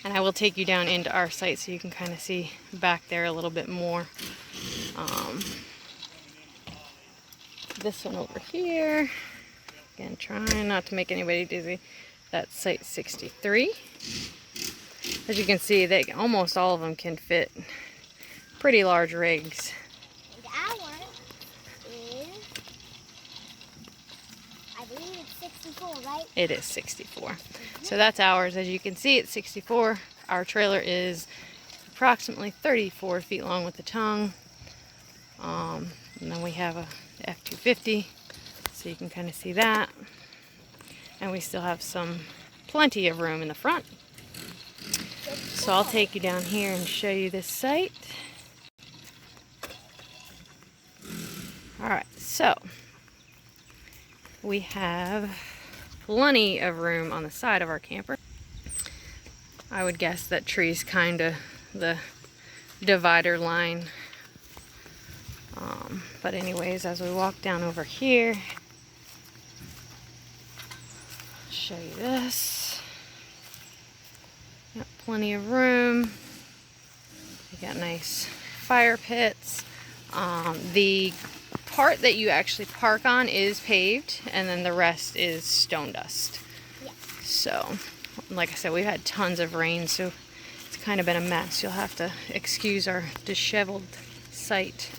And I will take you down into our site so you can kind of see back there a little bit more. This one over here, again, trying not to make anybody dizzy. That's Site 63. As you can see, they almost all of them can fit pretty large rigs. And our is, I believe it's 64, right? It is 64. So that's ours. As you can see, it's 64. Our trailer is approximately 34 feet long with the tongue. And then we have a F-250, so you can kind of see that. And we still have plenty of room in the front. So I'll take you down here and show you this site. Alright, so we have plenty of room on the side of our camper. I would guess that tree's kind of the divider line. But anyways, as we walk down over here, I'll show you this. Got plenty of room. We got nice fire pits. The part that you actually park on is paved, and then the rest is stone dust. Yeah. So, like I said, we've had tons of rain, so it's kind of been a mess. You'll have to excuse our disheveled site.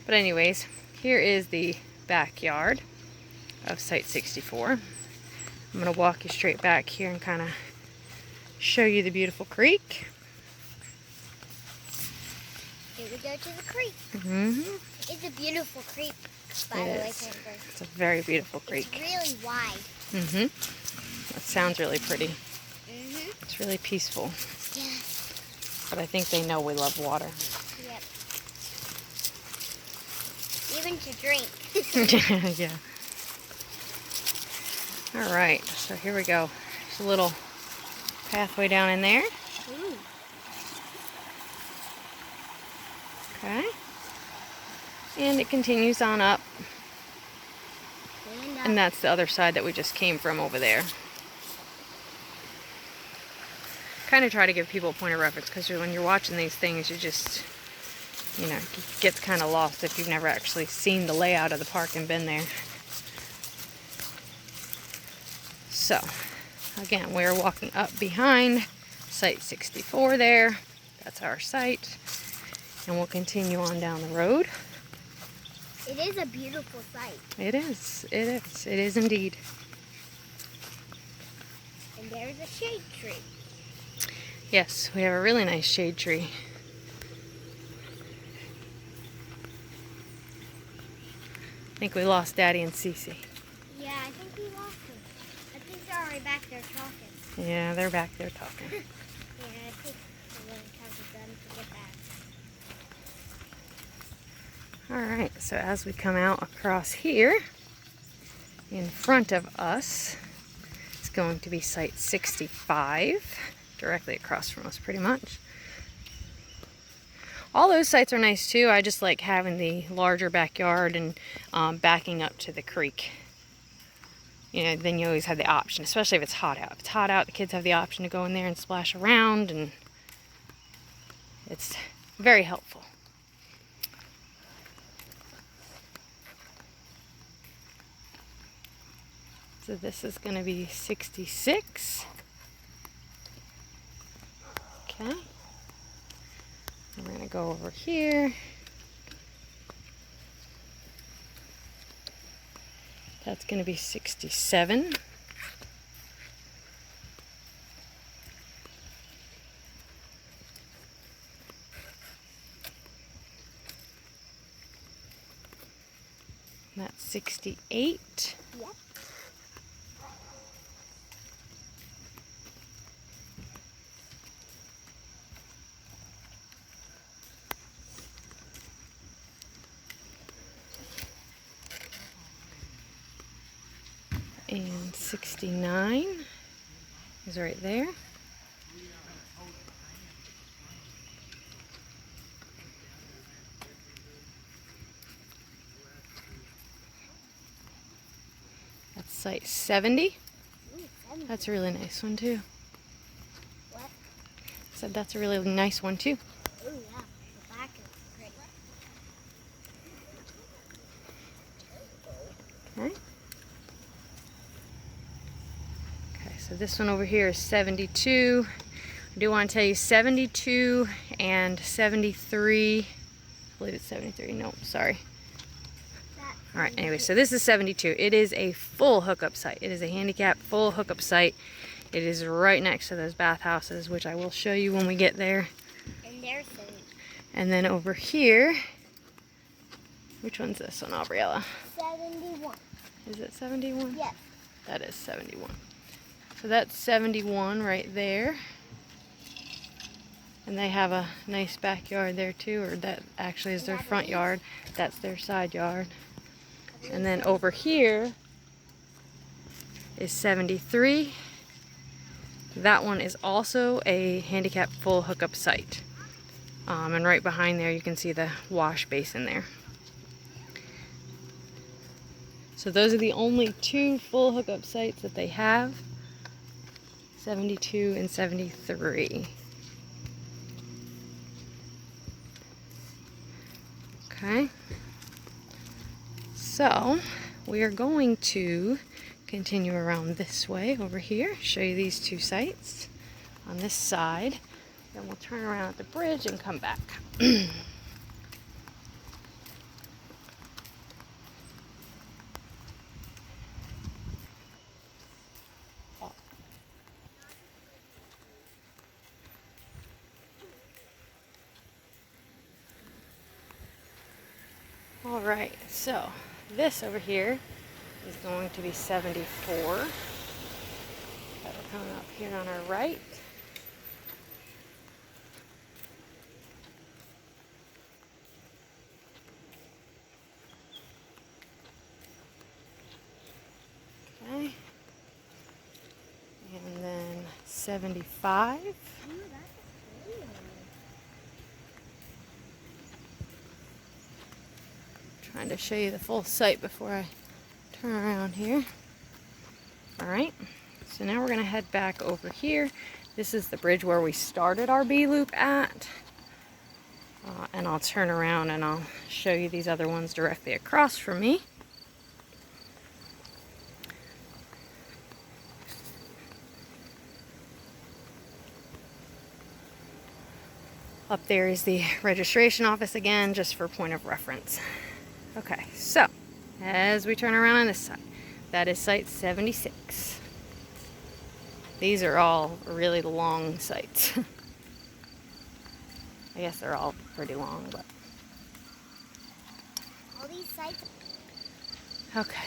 But anyways, here is the backyard of Site 64. I'm going to walk you straight back here and kind of show you the beautiful creek. Here we go to the creek. Mm-hmm. It's a beautiful creek, by the way, Pamper. It's a very beautiful creek. It's really wide. Mm-hmm. That sounds really pretty. Mm-hmm. It's really peaceful. Yeah. But I think they know we love water. Yep. Even to drink. Yeah. All right, so here we go. There's a little pathway down in there. Ooh. Okay. And it continues on up. And that's the other side that we just came from over there. Kind of try to give people a point of reference, because when you're watching these things, you just, you know, it gets kind of lost if you've never actually seen the layout of the park and been there. So, again, we're walking up behind Site 64 there. That's our site. And we'll continue on down the road. It is a beautiful sight. It is. It is. It is indeed. And there's a shade tree. Yes, we have a really nice shade tree. I think we lost Daddy and Cece. Yeah, I think we lost them. I think they're already back there talking. Yeah, they're back there talking. Yeah, it takes a long time for them to get back. Alright, so as we come out across here, in front of us, it's going to be Site 65, directly across from us pretty much. All those sites are nice too. I just like having the larger backyard and backing up to the creek. You know, then you always have the option, especially if it's hot out. If it's hot out, the kids have the option to go in there and splash around, and it's very helpful. So this is going to be 66. Okay. We're going to go over here. That's going to be 67. That's 68. Yep. And 69 is right there. That's Site 70. That's a really nice one too. What? Said that's a really nice one too. Oh yeah, the back is pretty. Okay. Okay, so this one over here is 72. I do want to tell you 72 and 73. I believe it's 73. No, sorry. All right, anyway, so this is 72. It is a full hookup site. It is a handicap full hookup site. It is right next to those bathhouses, which I will show you when we get there. And there's some. And then over here, which one's this one, Aubriella? 71. Is it 71? Yes. That is 71. So that's 71 right there. And they have a nice backyard there too, or that actually is their front yard. That's their side yard. And then over here is 73. That one is also a handicap full hookup site. And right behind there you can see the wash basin there. So those are the only two full hookup sites that they have. 72 and 73. Okay. So we are going to continue around this way over here, show you these two sites on this side. Then we'll turn around at the bridge and come back. All right, so this over here is going to be 74. That we're coming up here on our right. Okay. And then 75. Trying to show you the full site before I turn around here. All right, so now we're gonna head back over here. This is the bridge where we started our B loop at. And I'll turn around and I'll show you these other ones directly across from me. Up there is the registration office again, just for point of reference. Okay, so as we turn around on this side, that is site 76. These are all really long sites. I guess they're all pretty long, but. All these sites. Okay.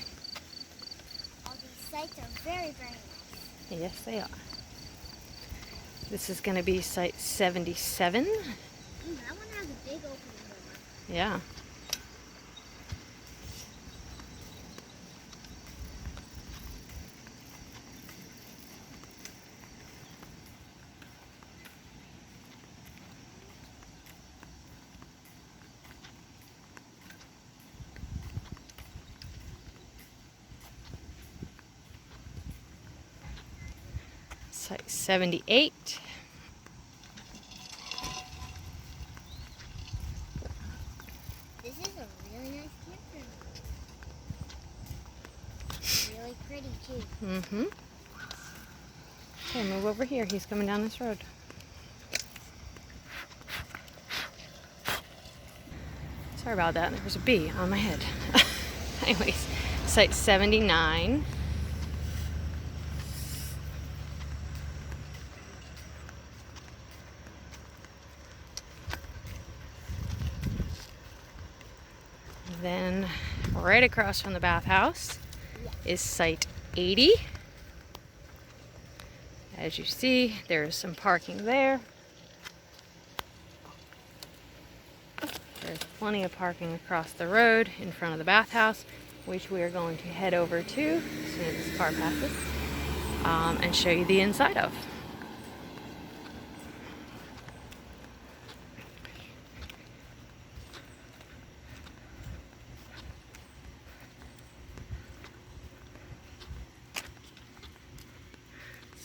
All these sites are very, very nice. Yes, they are. This is going to be site 77. That one has a big opening door. Yeah. Site 78. This is a really nice campground. Really pretty too. Mm-hmm. Okay, move over here. He's coming down this road. Sorry about that. There was a bee on my head. Anyways, site 79. Then right across from the bathhouse is site 80. As you see, there is some parking there. There's plenty of parking across the road in front of the bathhouse, which we are going to head over to as soon as this car passes, and show you the inside of.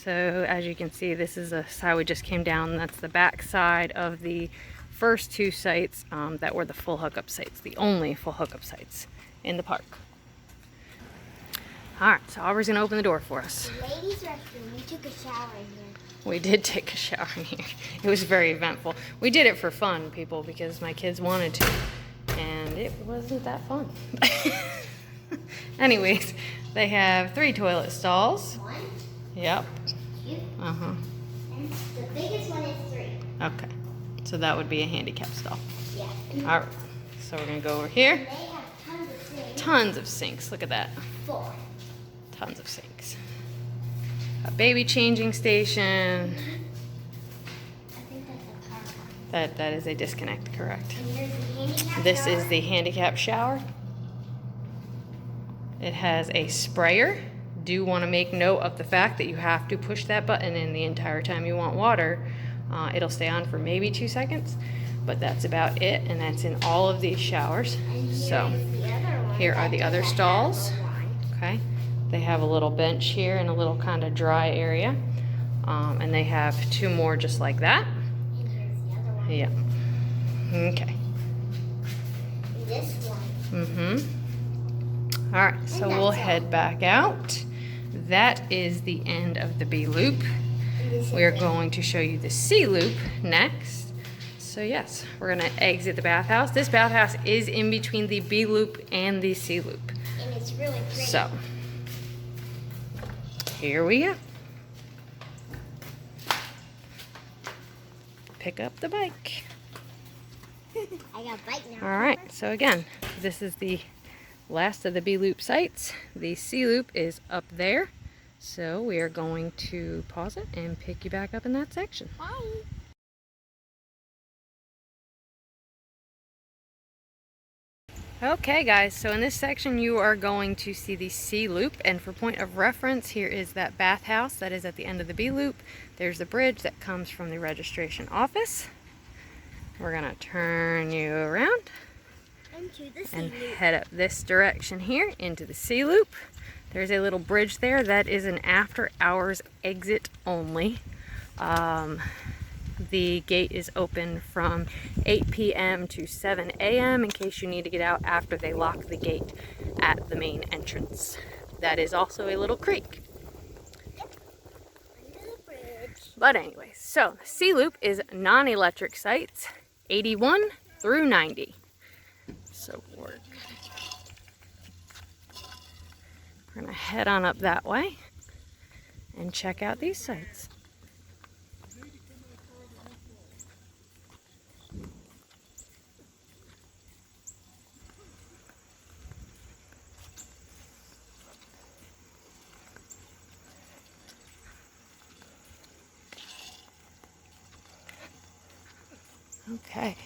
So as you can see, this is a side we just came down. That's the back side of the first two sites that were the full hookup sites, the only full hookup sites in the park. All right, so Aubrey's gonna open the door for us. The ladies' restroom. We took a shower in here. We did take a shower in here. It was very eventful. We did it for fun, people, because my kids wanted to, and it wasn't that fun. Anyways, they have 3 toilet stalls. 1, Yep. 2, Uh-huh. and the biggest one is 3. Okay. So that would be a handicap stall. Yeah. All right. So we're gonna go over here. They have tons of things. Tons of sinks. Look at that. 4. Tons of sinks. A baby changing station. I think that's a car park. That is a disconnect, correct. And here's the handicap This shower. is the handicap shower. It has a sprayer. Do want to make note of the fact that you have to push that button in the entire time you want water. It'll stay on for maybe 2 seconds, but that's about it, and that's in all of these showers. And So here's the other one here are that the other doesn't stalls. have a line. Okay, they have a little bench here and a little kind of dry area, and they have 2 more just like that. And here's the other one. Yeah. Okay. And this one. Mm-hmm. All right, so And we'll that's all. head back out. That is the end of the B loop. And this is We're it. going to show you the C loop next. So yes, we're gonna exit the bathhouse. This bathhouse is in between the B loop and the C loop. And it's really pretty. So, here we go. Pick up the bike. I got a bite now. All right, so again, this is the last of the B loop sites. The C loop is up there. So we are going to pause it and pick you back up in that section. Bye. Okay guys, so in this section you are going to see the C loop, and for point of reference, here is that bathhouse that is at the end of the B loop. There's the bridge that comes from the registration office. We're gonna turn you around Into the C and loop. head up this direction here into the C loop. There's a little bridge there that is an after hours exit only. The gate is open from 8 p.m. to 7 a.m. in case you need to get out after they lock the gate at the main entrance. That is also a little creek. Under the bridge. But anyway, so C loop is non-electric sites 81 through 90. So we're gonna head on up that way and check out these sites. Okay.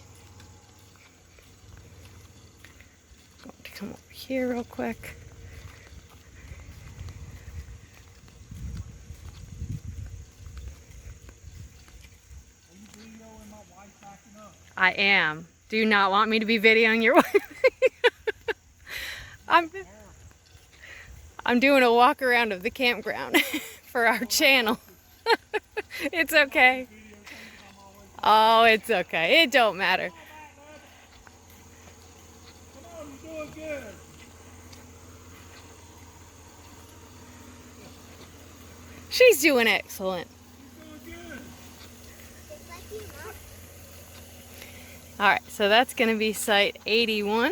Going to come over here real quick. I am. Do you not want me to be videoing your wife? I'm doing a walk around of the campground for our channel. It's okay. Oh, it's okay. It don't matter. Come on, you're doing good. She's doing excellent. You're doing good. Just like you, Mom. All right, so that's going to be site 81.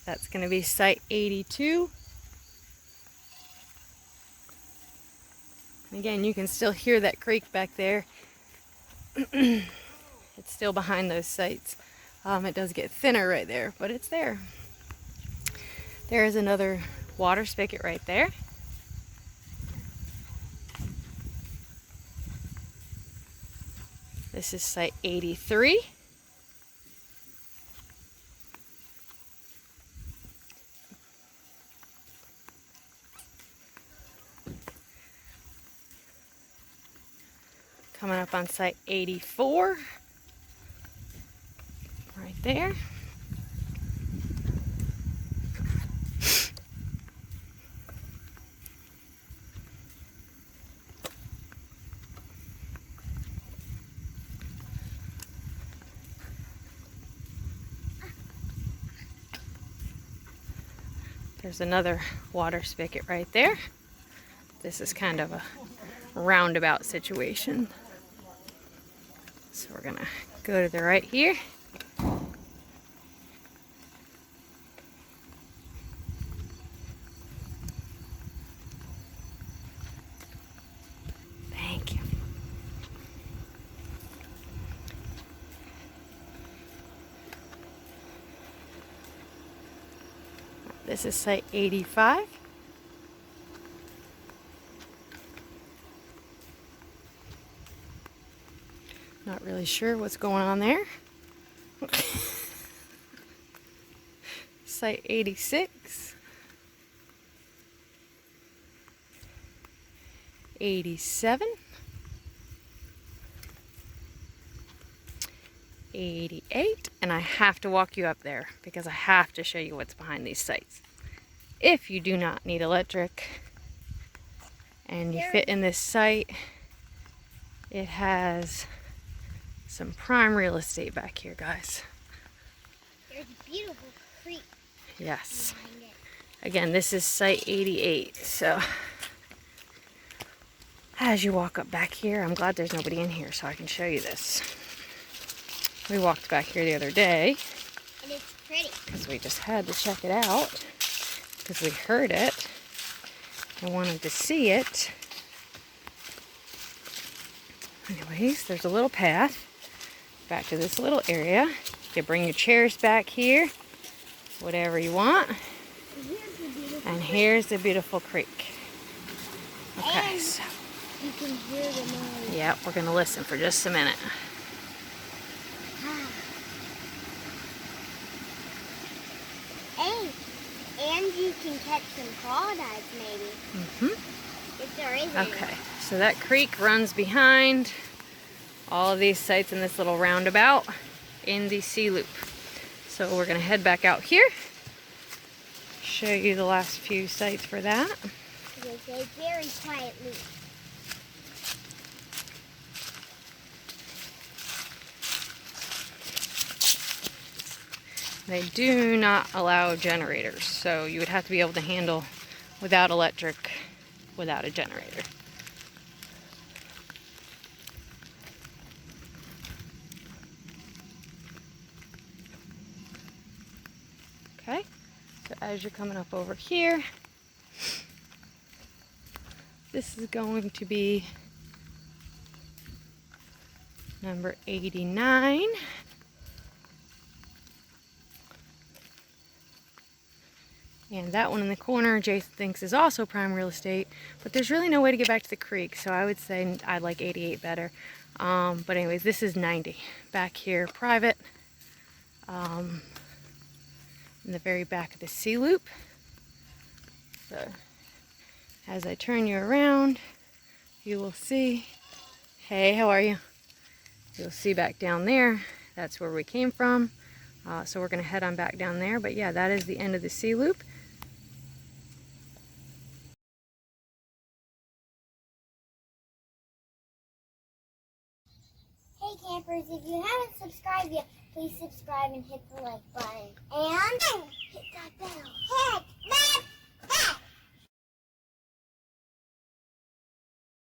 That's going to be site 82. And again, you can still hear that creek back there. It's still behind those sites. It does get thinner right there, but it's there. There is another water spigot right there. This is site 83. Coming up on site 84, right there. There's another water spigot right there. This is kind of a roundabout situation. So we're gonna go to the right here. Thank you. This is site 85. Not really sure what's going on there. Site 86. 87. 88. And I have to walk you up there because I have to show you what's behind these sites. If you do not need electric and you fit in this site, it has some prime real estate back here, guys. There's a beautiful creek Yes. behind it. Again, this is site 88, so As you walk up back here, I'm glad there's nobody in here so I can show you this. We walked back here the other day. And it's pretty. Because we just had to check it out. Because we heard it. I wanted to see it. Anyways, there's a little path back to this little area. You can bring your chairs back here. Whatever you want. And here's the beautiful creek. Okay, And so. you can hear the noise. Yep, we're going to listen for just a minute. Hey, and you can catch some crawdads maybe. If there is any. Okay, so that creek runs behind all of these sites in this little roundabout in the sea loop. So we're going to head back out here. Show you the last few sites for that. It's a very quiet loop. They do not allow generators, so you would have to be able to handle without electric, without a generator. Okay, so as you're coming up over here, this is going to be number 89. And that one in the corner, Jason thinks is also prime real estate, but there's really no way to get back to the creek, so I would say I like 88 better. But anyways, this is 90. Back here, private, in the very back of the sea loop. So as I turn you around, you will see, hey, how are you? You'll see back down there, that's where we came from. So we're gonna head on back down there, but yeah, that is the end of the sea loop. Hey campers, if you haven't subscribed yet, please subscribe and hit the like button. And hit that bell. Hit that